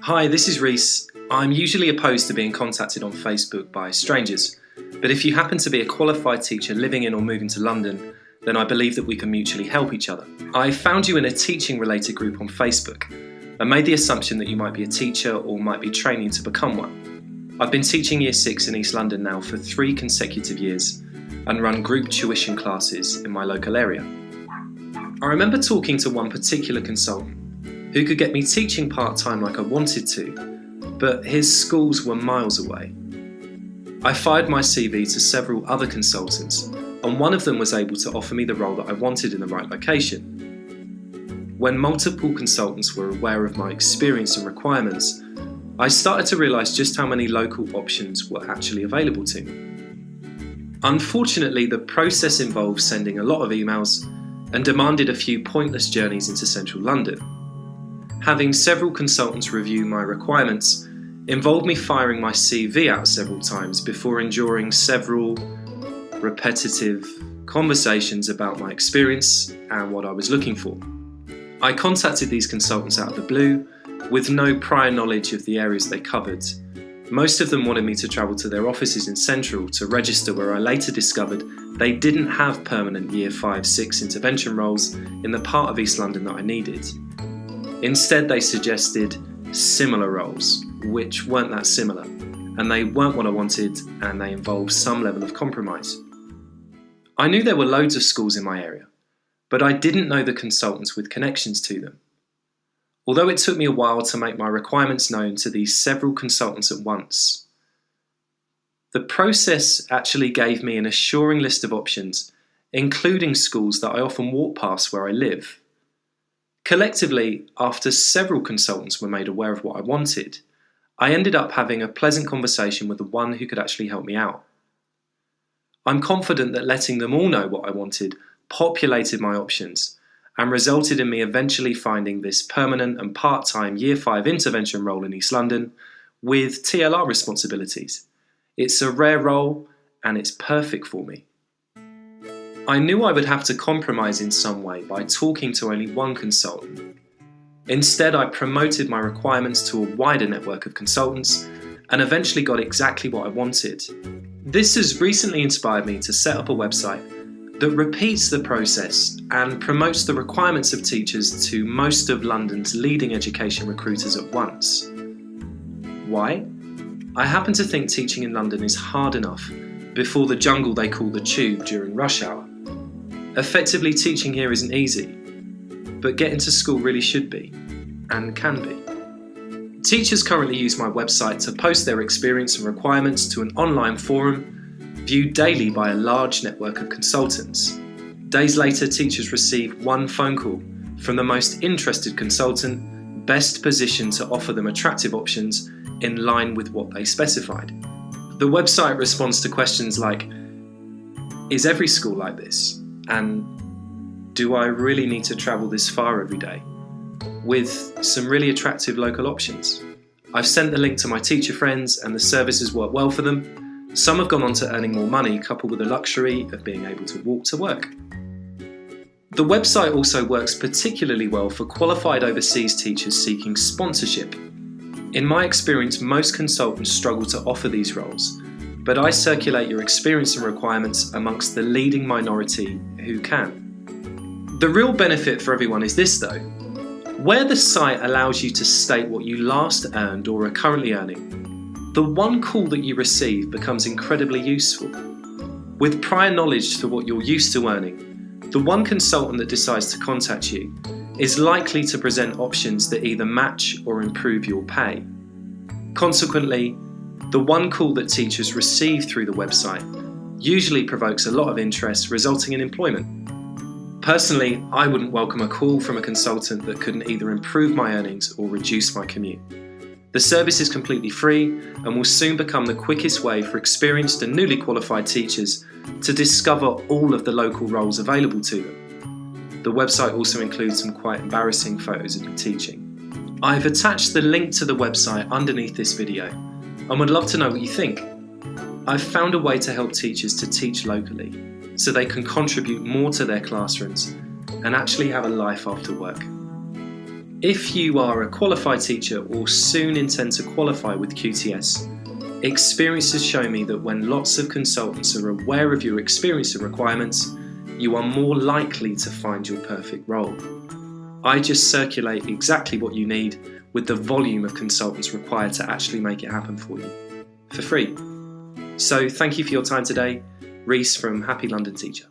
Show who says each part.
Speaker 1: Hi, this is Reese. I'm usually opposed to being contacted on Facebook by strangers, but if you happen to be a qualified teacher living in or moving to London, then I believe that we can mutually help each other. I found you in a teaching-related group on Facebook and made the assumption that you might be a teacher or might be training to become one. I've been teaching Year 6 in East London now for 3 consecutive years and run group tuition classes in my local area. I remember talking to one particular consultant who could get me teaching part-time like I wanted to, but his schools were miles away. I fired my CV to several other consultants, and one of them was able to offer me the role that I wanted in the right location. When multiple consultants were aware of my experience and requirements, I started to realise just how many local options were actually available to me. Unfortunately, the process involved sending a lot of emails and demanded a few pointless journeys into central London. Having several consultants review my requirements involved me firing my CV out several times before enduring several repetitive conversations about my experience and what I was looking for. I contacted these consultants out of the blue with no prior knowledge of the areas they covered. Most of them wanted me to travel to their offices in Central to register, where I later discovered they didn't have permanent Year 5-6 intervention roles in the part of East London that I needed. Instead, they suggested similar roles, which weren't that similar, and they weren't what I wanted, and they involved some level of compromise. I knew there were loads of schools in my area, but I didn't know the consultants with connections to them. Although it took me a while to make my requirements known to these several consultants at once, the process actually gave me an assuring list of options, including schools that I often walk past where I live. Collectively, after several consultants were made aware of what I wanted, I ended up having a pleasant conversation with the one who could actually help me out. I'm confident that letting them all know what I wanted populated my options and resulted in me eventually finding this permanent and part-time Year 5 intervention role in East London with TLR responsibilities. It's a rare role and it's perfect for me. I knew I would have to compromise in some way by talking to only one consultant. Instead, I promoted my requirements to a wider network of consultants and eventually got exactly what I wanted. This has recently inspired me to set up a website that repeats the process and promotes the requirements of teachers to most of London's leading education recruiters at once. Why? I happen to think teaching in London is hard enough before the jungle they call the tube during rush hour. Effectively, teaching here isn't easy, but getting to school really should be, and can be. Teachers currently use my website to post their experience and requirements to an online forum viewed daily by a large network of consultants. Days later, teachers receive one phone call from the most interested consultant, best positioned to offer them attractive options in line with what they specified. The website responds to questions like, is every school like this? And do I really need to travel this far every day? With some really attractive local options. I've sent the link to my teacher friends and the services work well for them. Some have gone on to earning more money, coupled with the luxury of being able to walk to work. The website also works particularly well for qualified overseas teachers seeking sponsorship. In my experience, most consultants struggle to offer these roles, but I circulate your experience and requirements amongst the leading minority who can. The real benefit for everyone is this though. Where the site allows you to state what you last earned or are currently earning, the one call that you receive becomes incredibly useful. With prior knowledge to what you're used to earning, the one consultant that decides to contact you is likely to present options that either match or improve your pay. Consequently, the one call that teachers receive through the website usually provokes a lot of interest, resulting in employment. Personally, I wouldn't welcome a call from a consultant that couldn't either improve my earnings or reduce my commute. The service is completely free and will soon become the quickest way for experienced and newly qualified teachers to discover all of the local roles available to them. The website also includes some quite embarrassing photos of me teaching. I've attached the link to the website underneath this video and would love to know what you think. I've found a way to help teachers to teach locally so they can contribute more to their classrooms and actually have a life after work. If you are a qualified teacher or soon intend to qualify with QTS, experience has shown me that when lots of consultants are aware of your experience and requirements, you are more likely to find your perfect role. I just circulate exactly what you need with the volume of consultants required to actually make it happen for you, for free. So thank you for your time today. Reese from Happy London Teacher.